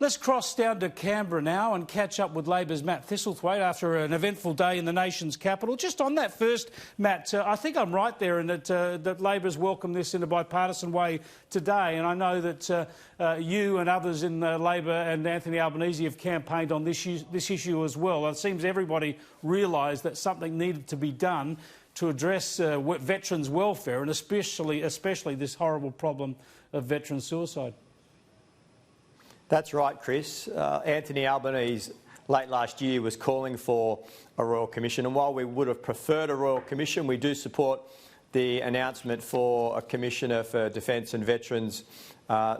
Let's cross down to Canberra now and catch up with Labor's Matt Thistlethwaite after an eventful day in the nation's capital. Just on that first, Matt, I think I'm right there in that Labor's welcomed this in a bipartisan way today, and I know that you and others in Labor and Anthony Albanese have campaigned on this issue as well. It seems everybody realised that something needed to be done to address veterans' welfare and especially this horrible problem of veteran suicide. That's right, Chris. Anthony Albanese late last year was calling for a Royal Commission, and while we would have preferred a Royal Commission, we do support the announcement for a Commissioner for Defence and Veterans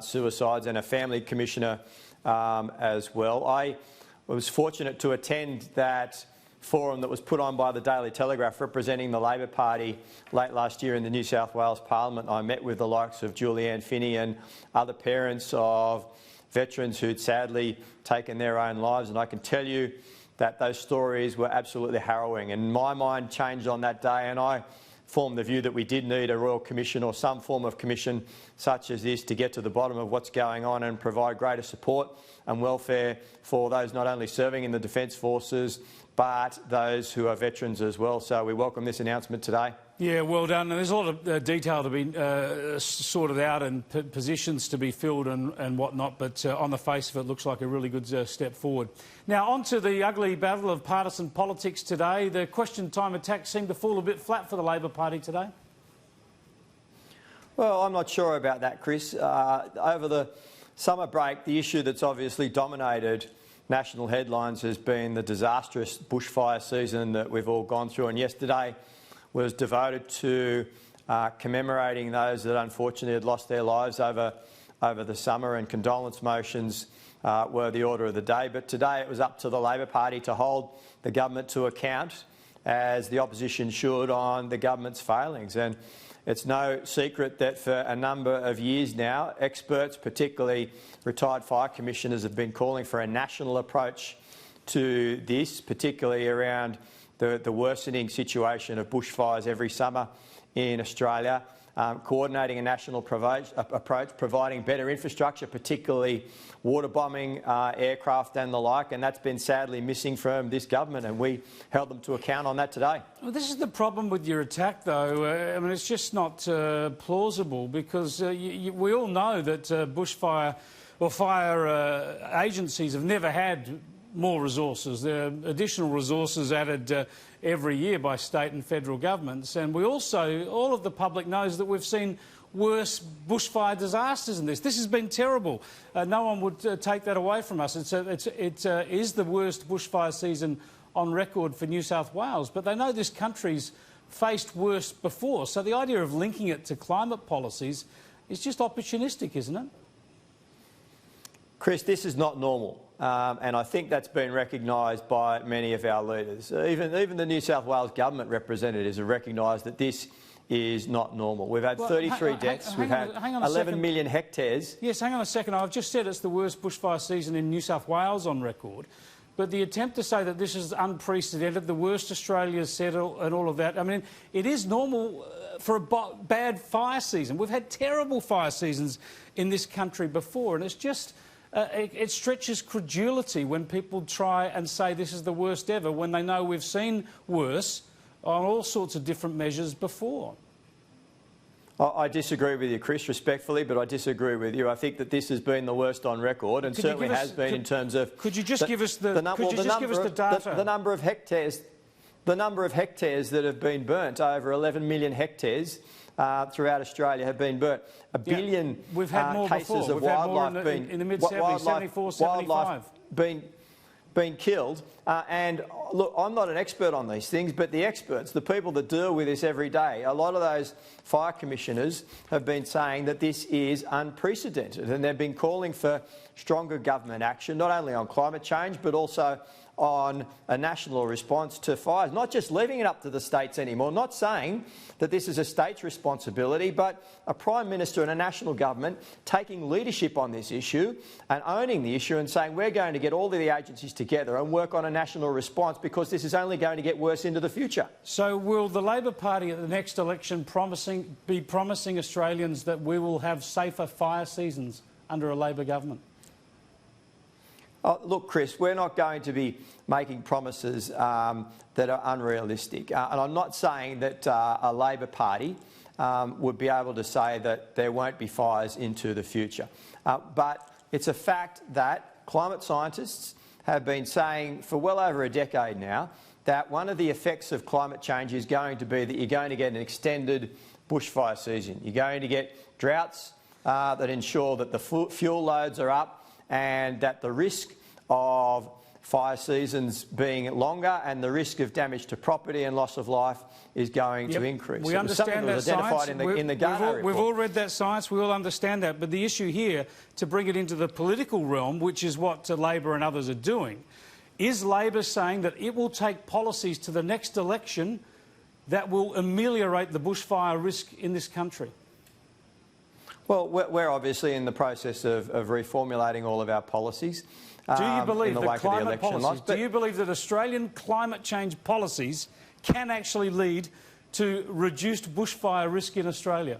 Suicides and a Family Commissioner as well. I was fortunate to attend that forum that was put on by the Daily Telegraph representing the Labor Party late last year in the New South Wales Parliament. I met with the likes of Julianne Finney and other parents of veterans who'd sadly taken their own lives, and I can tell you that those stories were absolutely harrowing. And my mind changed on that day, and I formed the view that we did need a Royal Commission or some form of commission such as this to get to the bottom of what's going on and provide greater support and welfare for those not only serving in the Defence Forces but those who are veterans as well. So we welcome this announcement today. Yeah, well done. And there's a lot of detail to be sorted out and positions to be filled and whatnot, but on the face of it, looks like a really good step forward. Now, on to the ugly battle of partisan politics today. The question time attacks seem to fall a bit flat for the Labor Party today. Well, I'm not sure about that, Chris. Over the summer break, the issue that's obviously dominated national headlines has been the disastrous bushfire season that we've all gone through, and yesterday was devoted to commemorating those that unfortunately had lost their lives over the summer, and condolence motions were the order of the day. But today it was up to the Labor Party to hold the government to account, as the opposition should, on the government's failings. And it's no secret that for a number of years now, experts, particularly retired fire commissioners, have been calling for a national approach to this, particularly around the worsening situation of bushfires every summer in Australia, coordinating a national approach, providing better infrastructure, particularly water bombing aircraft and the like, and that's been sadly missing from this government, and we held them to account on that today. Well, this is the problem with your attack, though. I mean, it's just not plausible, because we all know that bushfire or fire agencies have never had more resources. There are additional resources added every year by state and federal governments, and we also, all of the public knows that we've seen worse bushfire disasters than this. This has been terrible. No one would take that away from us. It is the worst bushfire season on record for New South Wales, but they know this country's faced worse before. So the idea of linking it to climate policies is just opportunistic, isn't it? Chris, this is not normal. And I think that's been recognised by many of our leaders. Even the New South Wales government representatives have recognised that this is not normal. We've had 33 deaths. We've had 11 million hectares. Yes, hang on a second. I've just said it's the worst bushfire season in New South Wales on record. But the attempt to say that this is unprecedented, the worst Australia's said and all of that, I mean, it is normal for a bad fire season. We've had terrible fire seasons in this country before, and it's just it stretches credulity when people try and say this is the worst ever, when they know we've seen worse on all sorts of different measures before. I disagree with you, Chris, respectfully, but I disagree with you. I think that this has been the worst on record, and certainly has been in terms of. Could you just give us the data? The number of hectares that have been burnt, over 11 million hectares throughout Australia have been burnt. A billion We've had more cases before. of We've wildlife had more in the mid-70s, 74, 75. Been killed. And look, I'm not an expert on these things, but the experts, the people that deal with this every day, a lot of those fire commissioners have been saying that this is unprecedented, and they've been calling for stronger government action, not only on climate change, but also on a national response to fires, not just leaving it up to the states anymore, not saying that this is a state's responsibility, but a Prime Minister and a national government taking leadership on this issue and owning the issue and saying we're going to get all of the agencies together and work on a national response, because this is only going to get worse into the future. So will the Labor Party at the next election be promising Australians that we will have safer fire seasons under a Labor government? Oh, look, Chris, we're not going to be making promises that are unrealistic. And I'm not saying that a Labor Party would be able to say that there won't be fires into the future. But it's a fact that climate scientists have been saying for well over a decade now that one of the effects of climate change is going to be that you're going to get an extended bushfire season. You're going to get droughts that ensure that the fuel loads are up and that the risk of fire seasons being longer and the risk of damage to property and loss of life is going to increase. We understand that science. In the Garnaut report. We've all read that science. We all understand that. But the issue here, to bring it into the political realm, which is what Labor and others are doing, is Labor saying that it will take policies to the next election that will ameliorate the bushfire risk in this country? Well, we're obviously in the process of reformulating all of our policies. Do you believe that climate policies, do you believe that Australian climate change policies can actually lead to reduced bushfire risk in Australia?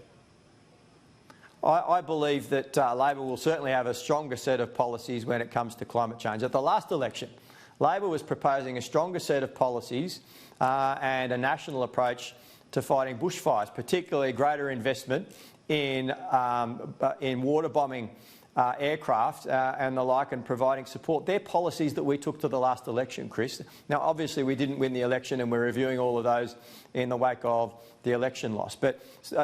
I believe that Labor will certainly have a stronger set of policies when it comes to climate change. At the last election, Labor was proposing a stronger set of policies and a national approach to fighting bushfires, particularly greater investment in water bombing aircraft and the like, and providing support. They're policies that we took to the last election, Chris. Now, obviously, we didn't win the election, and we're reviewing all of those in the wake of the election loss. But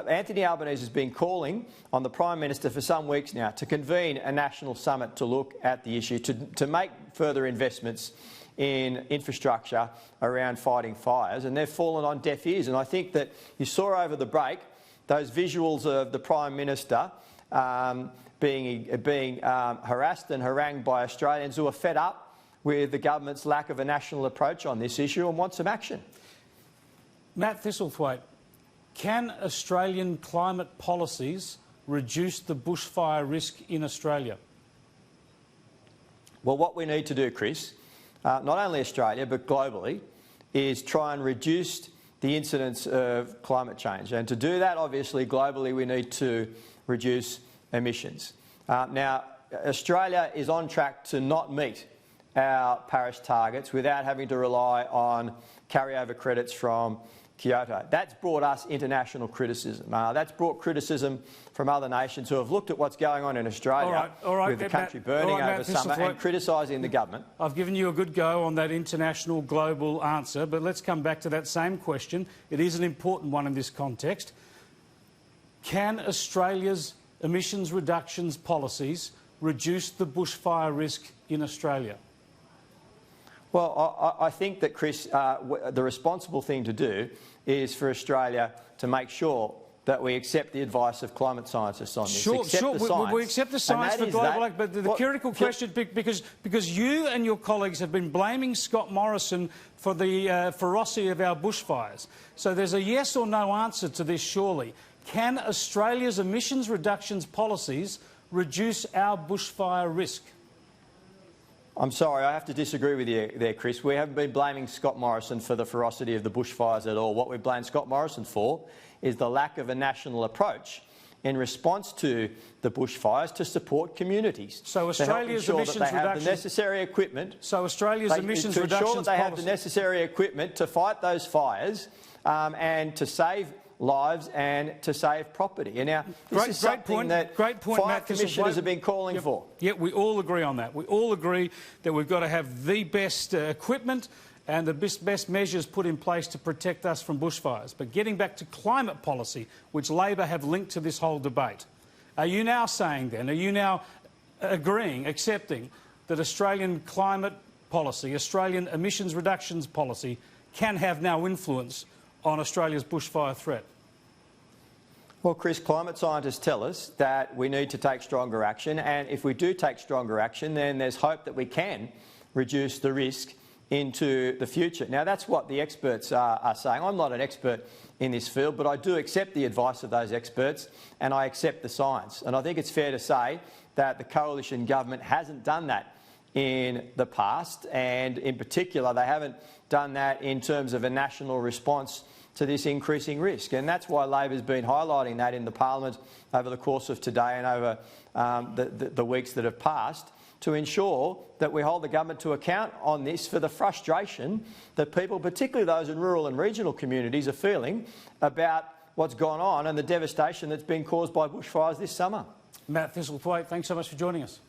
Anthony Albanese has been calling on the Prime Minister for some weeks now to convene a national summit to look at the issue, to make further investments in infrastructure around fighting fires, and they've fallen on deaf ears. And I think that you saw over the break those visuals of the Prime Minister being harassed and harangued by Australians who are fed up with the government's lack of a national approach on this issue and want some action. Matt Thistlethwaite, can Australian climate policies reduce the bushfire risk in Australia? Well, what we need to do, Chris, not only Australia but globally, is try and reduce the incidence of climate change. And to do that, obviously, globally, we need to reduce emissions. Now, Australia is on track to not meet our Paris targets without having to rely on carryover credits from Kyoto. That's brought us international criticism. That's brought criticism from other nations who have looked at what's going on in Australia with the country burning over summer and criticising the government. I've given you a good go on that international global answer, but let's come back to that same question. It is an important one in this context. Can Australia's emissions reductions policies reduce the bushfire risk in Australia? Well, I think that, Chris, the responsible thing to do is for Australia to make sure that we accept the advice of climate scientists on this. Sure. We accept the science for global act, but the critical question, because you and your colleagues have been blaming Scott Morrison for the ferocity of our bushfires. So there's a yes or no answer to this, surely. Can Australia's emissions reductions policies reduce our bushfire risk? I'm sorry, I have to disagree with you there, Chris. We haven't been blaming Scott Morrison for the ferocity of the bushfires at all. What we blame Scott Morrison for is the lack of a national approach in response to the bushfires to support communities. So Australia's emissions reductions have the necessary equipment. So Australia's emissions reductions to ensure that they have the necessary equipment to fight those fires and to save lives and to save property. And now, this is something that fire commissioners have been calling for. Yeah, we all agree on that. We all agree that we've got to have the best equipment and the best measures put in place to protect us from bushfires. But getting back to climate policy, which Labor have linked to this whole debate, are you now saying then, are you now agreeing, accepting that Australian climate policy, Australian emissions reductions policy can have now influence on Australia's bushfire threat? Well, Chris, climate scientists tell us that we need to take stronger action, and if we do take stronger action, then there's hope that we can reduce the risk into the future. Now, that's what the experts are saying. I'm not an expert in this field, but I do accept the advice of those experts and I accept the science. And I think it's fair to say that the coalition government hasn't done that in the past, and in particular, they haven't done that in terms of a national response to this increasing risk. And that's why Labor's been highlighting that in the Parliament over the course of today and over the weeks that have passed, to ensure that we hold the government to account on this for the frustration that people, particularly those in rural and regional communities, are feeling about what's gone on and the devastation that's been caused by bushfires this summer. Matt Thistlethwaite, thanks so much for joining us.